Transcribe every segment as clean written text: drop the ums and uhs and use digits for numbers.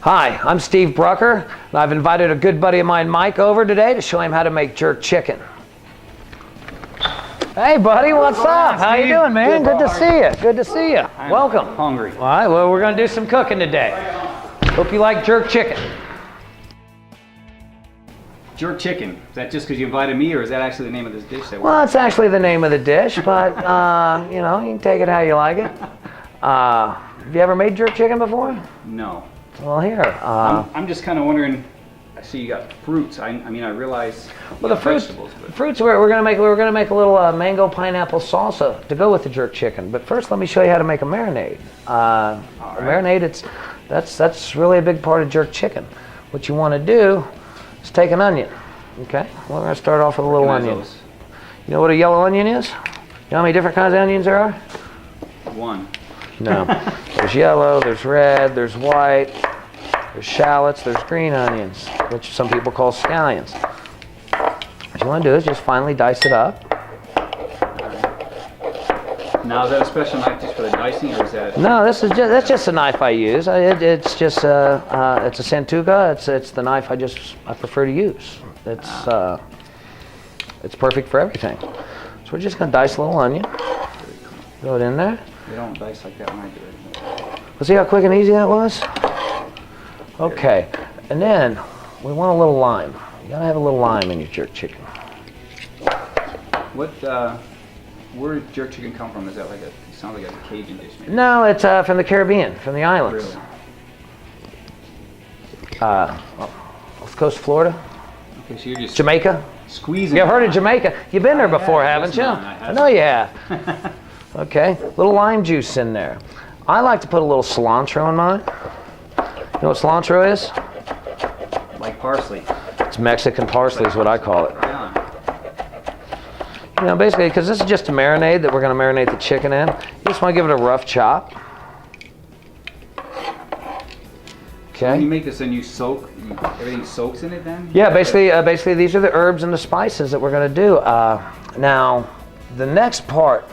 Hi, I'm Steve Brucker, and I've invited a good buddy of mine, Mike, over today to show him how to make jerk chicken. Hey, buddy, what's up? How you doing, man? Good to see you. Good to see you. Welcome. I'm hungry. All right, well, we're going to do some cooking today. Hope you like jerk chicken. Jerk chicken. Is that just because you invited me, or is that actually the name of this dish? Well, it's actually the name of the dish, but, you know, you can take it how you like it. Have you ever made jerk chicken before? No. Well, here. I'm just kind of wondering. I see you got fruits. I mean, I realize. Well, the fruits. The fruits we're gonna make a little mango pineapple salsa to go with the jerk chicken. But first, let me show you how to make a marinade. Right. Marinade. That's really a big part of jerk chicken. What you want to do is take an onion. Okay. We're gonna start off with a little onion. Those. You know what a yellow onion is? You know how many different kinds of onions there are? One. No. There's yellow, there's red, there's white, there's shallots, there's green onions, which some people call scallions. What you want to do is just finely dice it up. Now, is that a special knife just for the dicing, or is that? No, that's just a knife I use. It's just it's a Santuga. It's the knife I prefer to use. It's perfect for everything. So we're just gonna dice a little onion. Throw it in there. They don't dice like that when I do it. Well, see how quick and easy that was? Okay, and then we want a little lime. You gotta have a little lime in your jerk chicken. Where does jerk chicken come from? Is that like it sounds like a Cajun dish? Maybe? No, it's from the Caribbean, from the islands. Really? Off Coast Florida. Okay, so you're just Jamaica. squeezing. You've heard of Jamaica. You've been there before, haven't you? I know you have. Okay, little lime juice in there. I like to put a little cilantro in mine. You know what cilantro is? Like parsley. It's Mexican parsley is what I call it. Yeah. You know, basically, because this is just a marinade that we're going to marinate the chicken in. You just want to give it a rough chop. Okay. When you make this and you soak, everything soaks in it then? Yeah, basically these are the herbs and the spices that we're going to do. Now, the next part,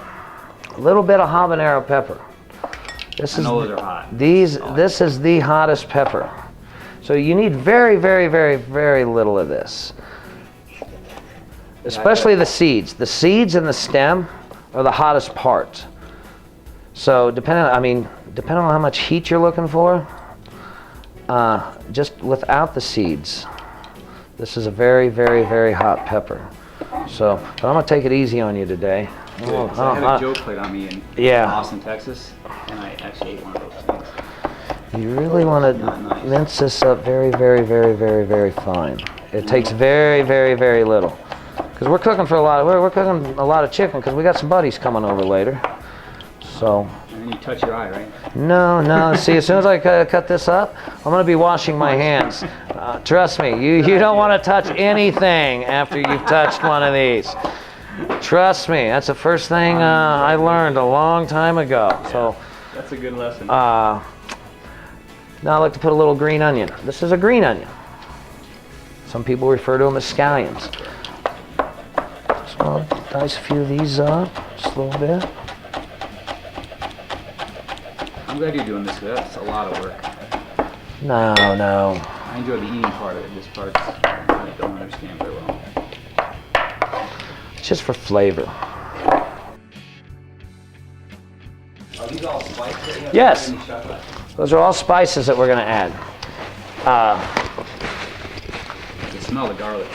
a little bit of habanero pepper. I know those are hot. This is the hottest pepper. So you need very, very, very, very little of this. Especially the seeds. The seeds and the stem are the hottest part. So depending on how much heat you're looking for, just without the seeds, this is a very, very, very hot pepper. So, but I'm gonna take it easy on you today. So I had a Joe plate on me in Austin, Texas, and I actually ate one of those things. You really want to mince this up very, very, very, very, very fine. It takes very, very, very little. Because we're cooking a lot of chicken because we got some buddies coming over later. So. And then you touch your eye, right? No. See, as soon as I cut this up, I'm going to be washing my hands. Trust me, you don't want to touch anything after you've touched one of these. Trust me, that's the first thing I learned a long time ago. Yeah, so that's a good lesson. Now I like to put a little green onion. This is a green onion. Some people refer to them as scallions. So I'll dice a few of these up, just a little bit. I'm glad you're doing this, because that's a lot of work. No. I enjoy the eating part of it. This part I don't understand very well. It's just for flavor. Are these all spices? Yes. Those are all spices that we're going to add. I can smell the garlic.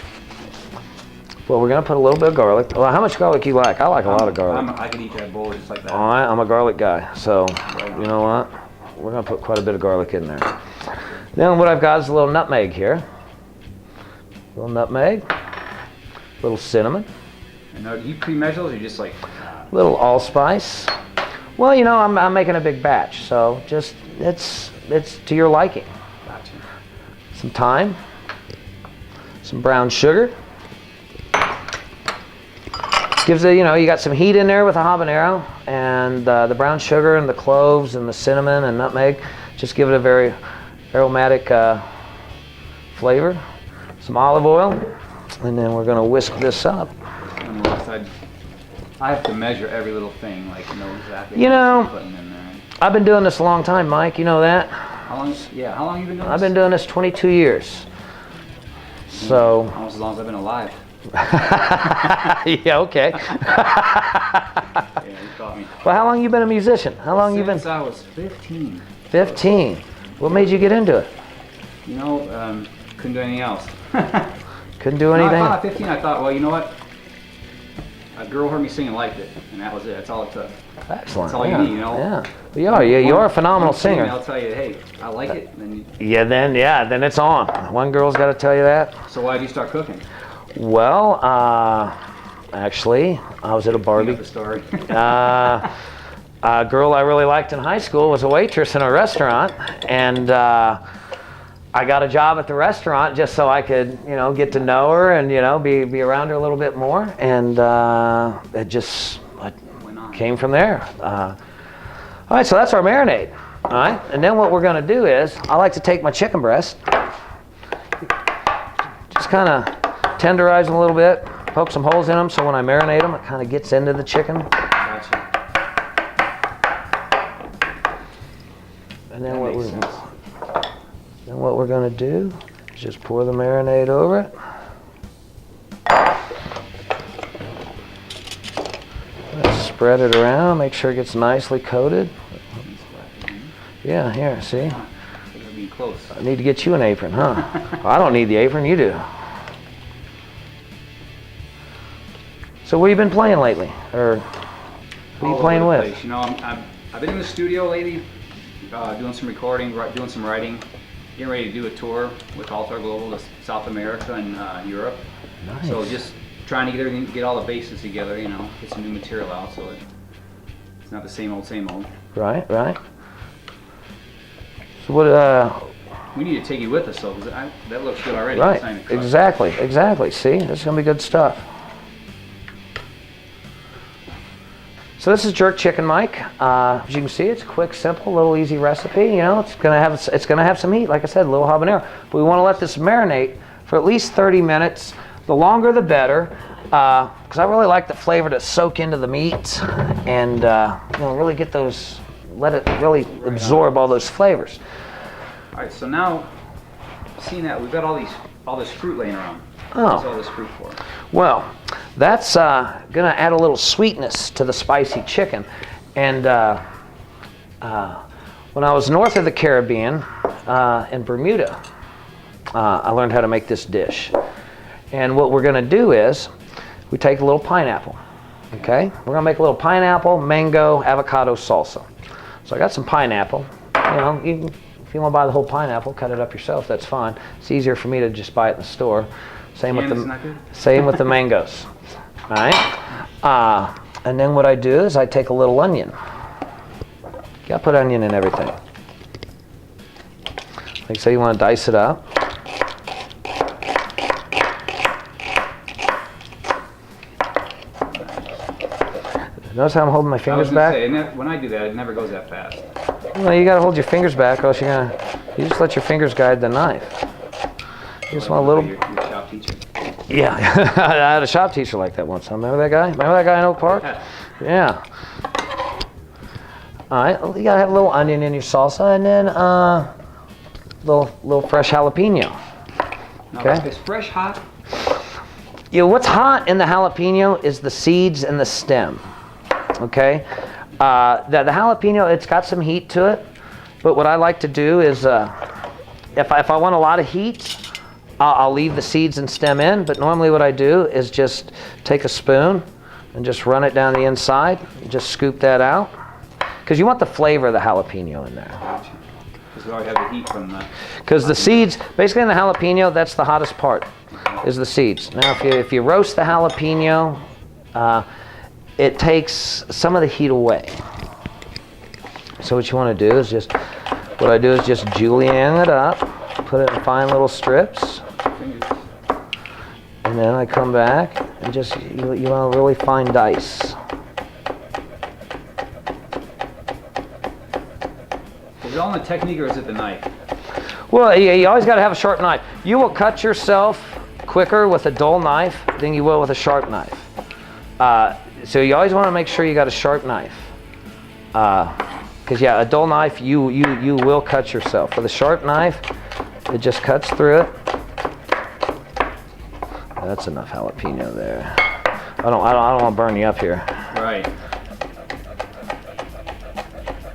Well, we're going to put a little bit of garlic. Well, how much garlic you like? I like a lot of garlic. I could eat that bowl just like that. All right, I'm a garlic guy. So, you know what? We're going to put quite a bit of garlic in there. Then what I've got is a little nutmeg here. A little nutmeg. A little cinnamon. And now, do you pre-measure those, or just like? A little allspice. Well, you know, I'm making a big batch, so just it's to your liking. Gotcha. Some thyme. Some brown sugar. Gives it, you know, you got some heat in there with the habanero, and the brown sugar and the cloves and the cinnamon and nutmeg just give it a very aromatic flavor. Some olive oil, and then we're going to whisk this up. I have to measure every little thing, like know exactly what I'm putting in there. I've been doing this a long time, Mike. You know that. How long? Yeah, how long have you been doing this? I've been doing this 22 years. So. Almost as long as I've been alive. Yeah, okay. Yeah, you caught me. Well, how long you been a musician? How long you been? Since I was 15. 15. What made you get into it? You know, couldn't do anything else. Couldn't do anything? I thought at 15, I thought, well, you know what? A girl heard me sing and liked it, and that was it. That's all it took. Excellent. That's all you need, you know? Yeah. Well, you are a phenomenal singer. I'll tell you, hey, I like it. And then it's on. One girl's got to tell you that. So why did you start cooking? Well, actually, I was at a barbecue. The story. A girl I really liked in high school was a waitress in a restaurant, and I got a job at the restaurant just so I could, get to know her and, be around her a little bit more, and it just came from there. All right, so that's our marinade. All right, and then what we're going to do is I like to take my chicken breast, just kind of tenderize them a little bit, poke some holes in them so when I marinate them, it kind of gets into the chicken. Gotcha. And then what we're going to do is just pour the marinade over it. Let's spread it around, make sure it gets nicely coated. Yeah, here, see? I need to get you an apron, huh? Well, I don't need the apron, you do. So what have you been playing lately? Or who are you playing with? Place. You know, I've been in the studio lately, doing some recording, doing some writing, getting ready to do a tour with Altar Global to South America and Europe. Nice. So just trying to get all the bases together, get some new material out so it's not the same old, same old. Right. So what, we need to take you with us though, because that looks good already. Right, exactly. See, this is going to be good stuff. So this is jerk chicken, Mike. As you can see, it's a quick, simple, little easy recipe. It's gonna have some heat, like I said, a little habanero. But we want to let this marinate for at least 30 minutes. The longer, the better, because I really like the flavor to soak into the meat and really get those. Let it really absorb all those flavors. All right. So now, seeing that we've got all this fruit laying around. Oh. What's all this fruit for? Well, that's going to add a little sweetness to the spicy chicken. And when I was north of the Caribbean, in Bermuda, I learned how to make this dish. And what we're going to do is we take a little pineapple. Okay? We're going to make a little pineapple, mango, avocado salsa. So I got some pineapple. If you want to buy the whole pineapple, cut it up yourself, that's fine. It's easier for me to just buy it in the store. Same with the mangoes. All right. And then what I do is I take a little onion. You gotta put onion in everything. Like say you want to dice it up. Notice how I'm holding my fingers back? When I do that, it never goes that fast. Well, you gotta hold your fingers back, or else you just let your fingers guide the knife. You just want a little. Your shop teacher. Yeah, I had a shop teacher like that once. Remember that guy? Remember that guy in Oak Park? Yeah. All right, you gotta have a little onion in your salsa, and then little fresh jalapeno. Okay. Is fresh hot? What's hot in the jalapeno is the seeds and the stem. Okay. The jalapeno, it's got some heat to it, but what I like to do is, if I want a lot of heat, I'll leave the seeds and stem in, but normally what I do is just take a spoon and just run it down the inside, just scoop that out, because you want the flavor of the jalapeno in there. Because we already have the heat from the... Because the seeds, basically in the jalapeno, that's the hottest part, is the seeds. Now if you roast the jalapeno, it takes some of the heat away. So what you want to do is what I do is just julienne it up, put it in fine little strips, and then I come back and you want a really fine dice. Is it all in the technique or is it the knife? Well, you always got to have a sharp knife. You will cut yourself quicker with a dull knife than you will with a sharp knife. So you always want to make sure you got a sharp knife. Because yeah, a dull knife, you will cut yourself. With a sharp knife, it just cuts through it. That's enough jalapeno there. I don't want to burn you up here. Right.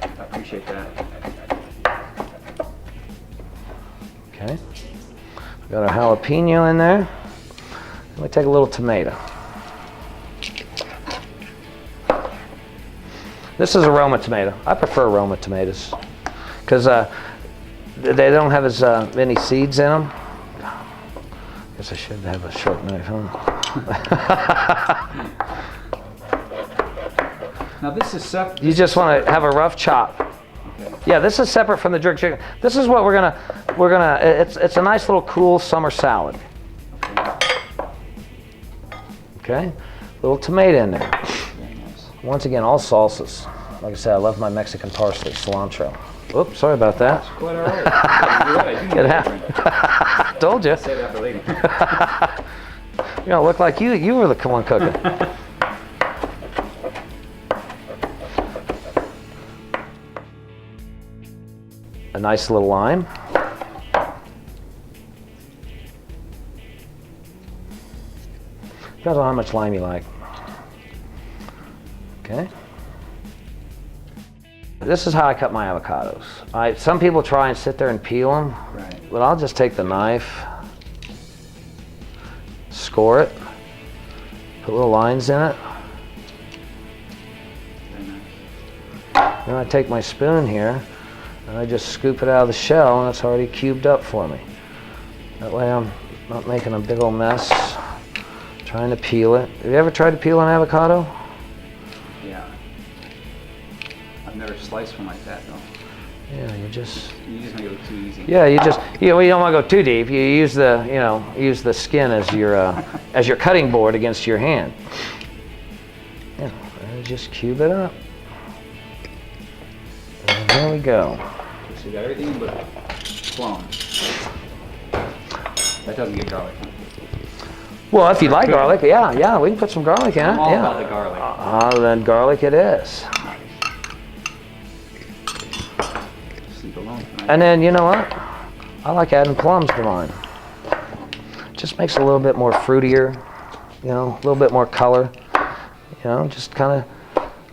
I appreciate that. Okay. Got our jalapeno in there. Let me take a little tomato. This is a Roma tomato. I prefer Roma tomatoes because they don't have as many seeds in them. Guess I should have a sharp knife, huh? Now this is separate. You just want to have a rough chop. Okay. Yeah, this is separate from the jerk chicken. This is what we're gonna. It's a nice little cool summer salad. Okay, little tomato in there. Very nice. Once again, all salsas. Like I said, I love my Mexican parsley, cilantro. Oops, sorry about that. Quite all right. Yeah, you're right. I do It need happened. Told you. Save that for later. You know, look like you were the one cooking. A nice little lime. Depends on how much lime you like. Okay. This is how I cut my avocados. Some people try and sit there and peel them, Right. but I'll just take the knife, score it, put little lines in it. Very nice. Then I take my spoon here and I just scoop it out of the shell, and it's already cubed up for me. That way I'm not making a big old mess trying to peel it. Have you ever tried to peel an avocado? Yeah. I've never sliced one like that though. Yeah, you just You just make it look too easy. yeah, you don't want to go too deep. You use the skin as your cutting board against your hand. Yeah, and just cube it up. And there we go. So you got everything but plum. That doesn't get garlic. Huh? Well, if you like garlic, yeah, we can put some garlic in it. I'm all Yeah. about the garlic. Then garlic it is. Sleep alone tonight. And then you know what? I like adding plums to mine. Just makes it a little bit more fruitier, you know, a little bit more color. You know, just kind of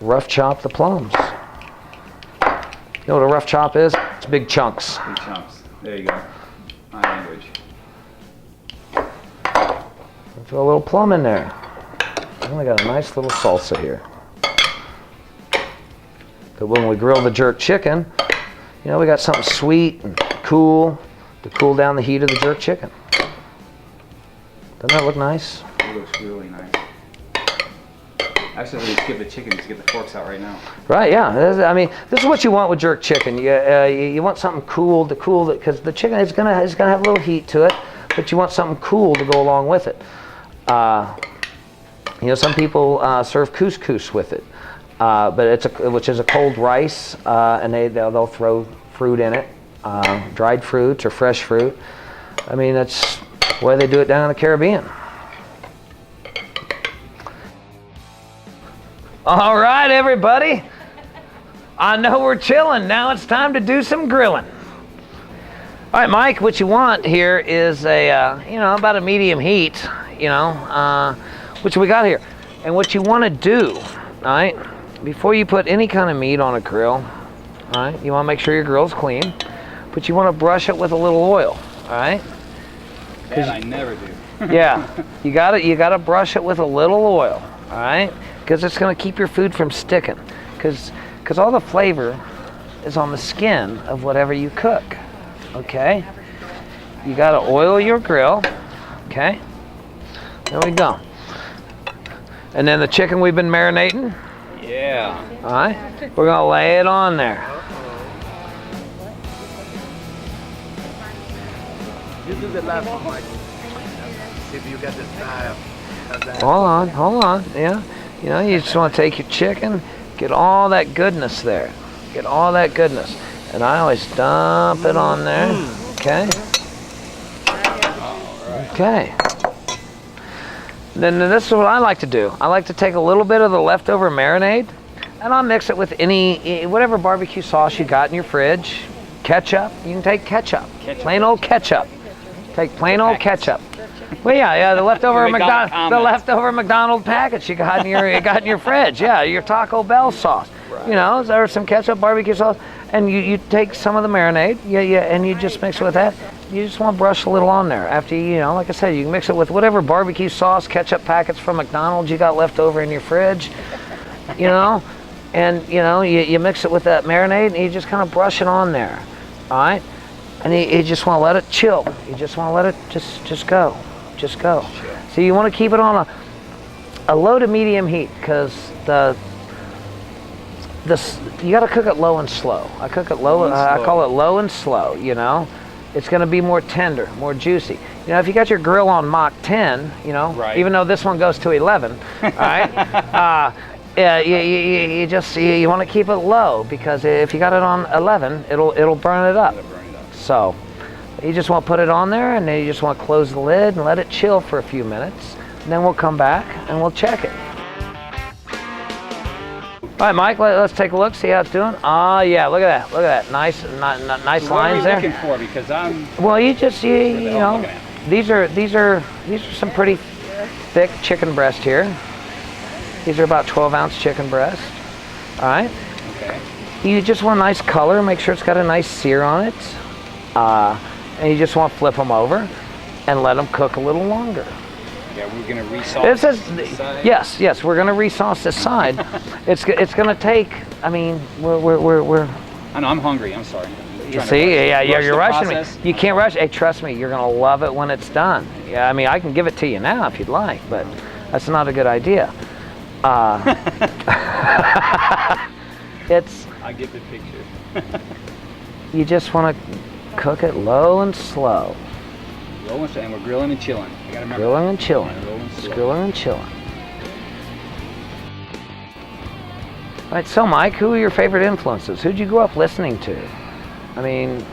rough chop the plums. You know what a rough chop is? It's big chunks. Big chunks. There you go. My language. Throw a little plum in there. And we got a nice little salsa here. But when we grill the jerk chicken, you know, we got something sweet and cool to cool down the heat of the jerk chicken. Doesn't that look nice? It looks really nice. Actually, let's skip the chicken. Just get the forks out right now. Right, yeah. I mean, this is what you want with jerk chicken. You want something cool to cool it, because the chicken is gonna have a little heat to it, but you want something cool to go along with it. You know, some people serve couscous with it, but which is a cold rice, and they'll throw fruit in it, dried fruits or fresh fruit. I mean, that's the way they do it down in the Caribbean. All right, everybody. I know we're chilling. Now it's time to do some grilling. All right, Mike, what you want here is about a medium heat, which we got here. And what you want to do, all right, before you put any kind of meat on a grill, all right, you want to make sure your grill's clean, but you want to brush it with a little oil, all right? That I never do. Yeah, you gotta brush it with a little oil, all right? Because it's gonna keep your food from sticking. Because all the flavor is on the skin of whatever you cook, okay? You gotta oil your grill, okay? There we go. And then the chicken we've been marinating, Yeah. all right? We're gonna lay it on there. You do the last one, Mike. See if you got the style. Hold on, yeah. You know, you just want to take your chicken, get all that goodness there. Get all that goodness. And I always dump it on there, okay? Okay. Then this is what I like to do. I like to take a little bit of the leftover marinade, And I'll mix it with whatever barbecue sauce you got in your fridge. Ketchup, you can take ketchup. Plain old ketchup. Take plain old ketchup. Well, yeah, the leftover McDonald's package you got in your fridge. Yeah, your Taco Bell sauce. Right. You know, there's some ketchup, barbecue sauce, and you take some of the marinade, and you just mix it with that. You just want to brush a little on there. After like I said, you can mix it with whatever barbecue sauce, ketchup packets from McDonald's you got left over in your fridge. And you mix it with that marinade, and you just kind of brush it on there. All right, and you just want to let it chill. You just want to let it just go. So you want to keep it on a low to medium heat, because you got to cook it low and slow. I cook it low. I call it low and slow. It's going to be more tender, more juicy. If you got your grill on Mach 10, right. Even though this one goes to 11, all right. You want to keep it low, because if you got it on 11, it'll burn it up. So you just want to put it on there, and then you just want to close the lid and let it chill for a few minutes. And then we'll come back and we'll check it. All right, Mike, let's take a look, see how it's doing. Yeah, look at that. Nice So lines what are you there. looking for? Because I'm. Well, these are some pretty thick chicken breast here. These are about 12-ounce chicken breast. All right. Okay. You just want a nice color. Make sure it's got a nice sear on it. And you just want to flip them over and let them cook a little longer. Yeah, we're gonna resauce this side. Yes, we're gonna resauce this side. It's gonna take. I mean, we're. I know, I'm hungry. I'm sorry. You see, you're rushing me. You can't rush. Hey, trust me, you're gonna love it when it's done. Yeah, I mean, I can give it to you now if you'd like, but that's not a good idea. I get the picture. You just want to cook it low and slow. Low and slow, and we're grilling and chilling. You gotta remember. Grilling and chilling. Slow. Grilling and chilling. All right, so Mike, who are your favorite influences? Who'd you grow up listening to? I mean,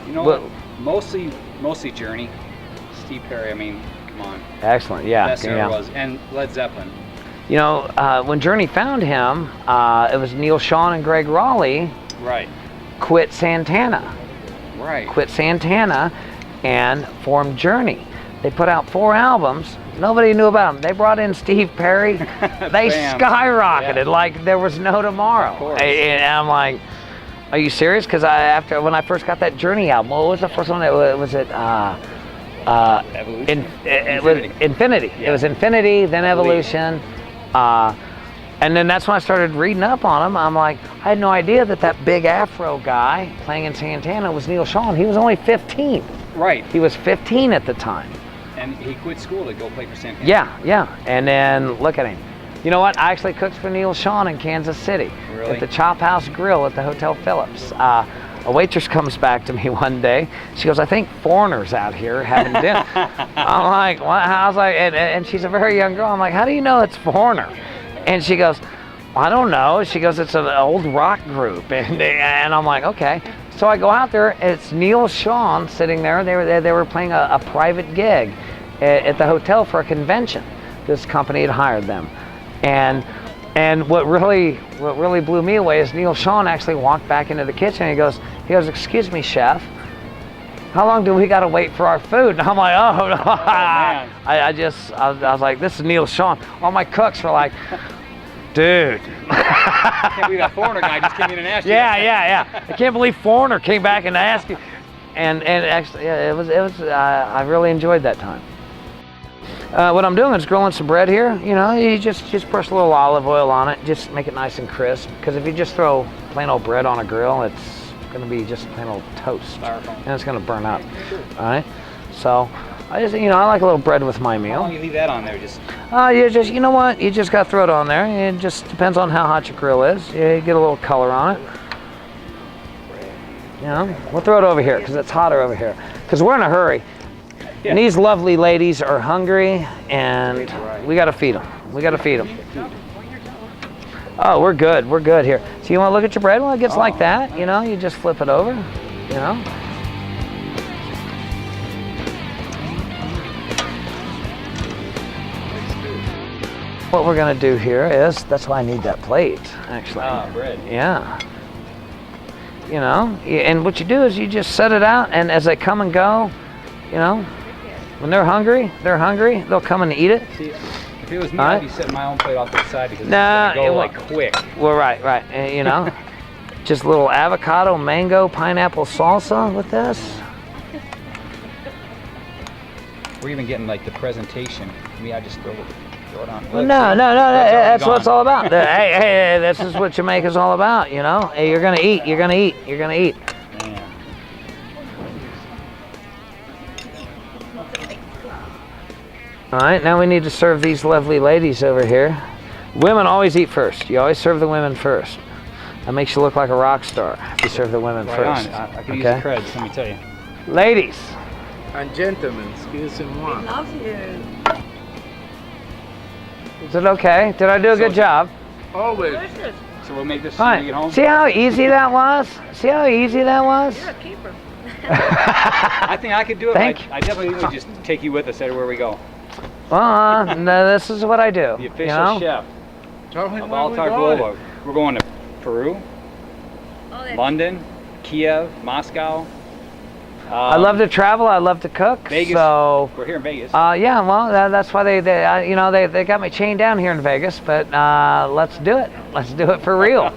mostly Journey, Steve Perry. I mean, come on. Excellent, yeah. Best there was, and Led Zeppelin. When Journey found him, it was Neil Schon and Greg Raleigh. Right. Quit Santana. Right. Quit Santana and formed Journey. They put out 4 albums. Nobody knew about them. They brought in Steve Perry. They skyrocketed like there was no tomorrow. Of course. And I'm like, are you serious? Because when I first got that Journey album, what was the first one? Was it Evolution? Infinity. Yeah. It was Infinity, then Evolution. And then that's when I started reading up on him. I'm like, I had no idea that big Afro guy playing in Santana was Neil Schon. He was only 15. Right. He was 15 at the time. And he quit school to go play for Santana. Yeah. And then look at him. You know what? I actually cooked for Neil Schon in Kansas City. Really? At the Chop House Grill at the Hotel Phillips. A waitress comes back to me one day. She goes, I think Foreigner's out here having dinner. I'm like, what? I was like, and she's a very young girl. I'm like, how do you know it's Foreigner? And she goes, I don't know. She goes, it's an old rock group. And I'm like, okay. So I go out there. It's Neil Schon sitting there. They were playing a private gig at the hotel for a convention. This company had hired them. And what really blew me away is Neil Schon actually walked back into the kitchen and he goes, excuse me, chef, how long do we got to wait for our food? And I'm like, oh, no. Man. I was like, this is Neil Schon. All my cooks were like, dude. I can't believe that Foreigner guy just came in and asked you. Yeah. I can't believe Foreigner came back and asked you. And actually, yeah, it was. I really enjoyed that time. What I'm doing is grilling some bread here. You just brush a little olive oil on it, just make it nice and crisp. Because if you just throw plain old bread on a grill, it's going to be just plain old toast, and it's going to burn up. All right. So I like a little bread with my meal. How long do you leave that on there? You know what? You just got to throw it on there. It just depends on how hot your grill is. You get a little color on it. We'll throw it over here because it's hotter over here. Because we're in a hurry. Yeah. And these lovely ladies are hungry, and we got to feed them. Oh, we're good. We're good here. So you want to look at your bread when it gets like that? You just flip it over. What we're gonna do here is, that's why I need that plate, actually. Ah, bread. Yeah. You know, and what you do is you just set it out, and as they come and go, you know, when they're hungry, they'll come and eat it. See, if it was me, All right. I'd be setting my own plate off to the side because Nah, it's gonna it go won't. like quick. Well, right, and, you know, just a little avocado, mango, pineapple salsa with this. We're even getting like the presentation. I just throw it on. Well, Look, no, see? that's what it's gone. all about. Hey, this is what Jamaica's all about, you know? Hey, you're gonna eat. Yeah. All right, now we need to serve these lovely ladies over here. Women always eat first. You always serve the women first. That makes you look like a rock star if you serve the women Right first. on. I could use the creds, let me tell you. Ladies, And gentlemen, excusez-moi. Love you. is it okay? Did I do a good job? Always. Delicious. So we'll make this All when we get right. home. See how easy that was? See how easy that was? You're a keeper. I think I could do it. Thank you. I definitely would just take you with us everywhere we go. Well, no, this is what I do. The official you know? chef Tell him of where we Altar going. Global. We're going to Peru, Oh, that's London, Kiev, Moscow. I love to travel. I love to cook. Vegas. So, We're here in Vegas. yeah, well, that's why they got me chained down here in Vegas. But let's do it. Let's do it for real.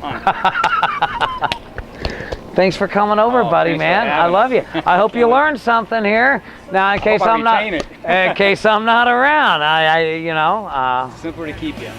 Thanks for coming over, buddy, thanks for man. I having love us. you. I hope you learned something here. Now, in case I I'm not, retain it. in case I'm not around, you know. Simpler to keep you.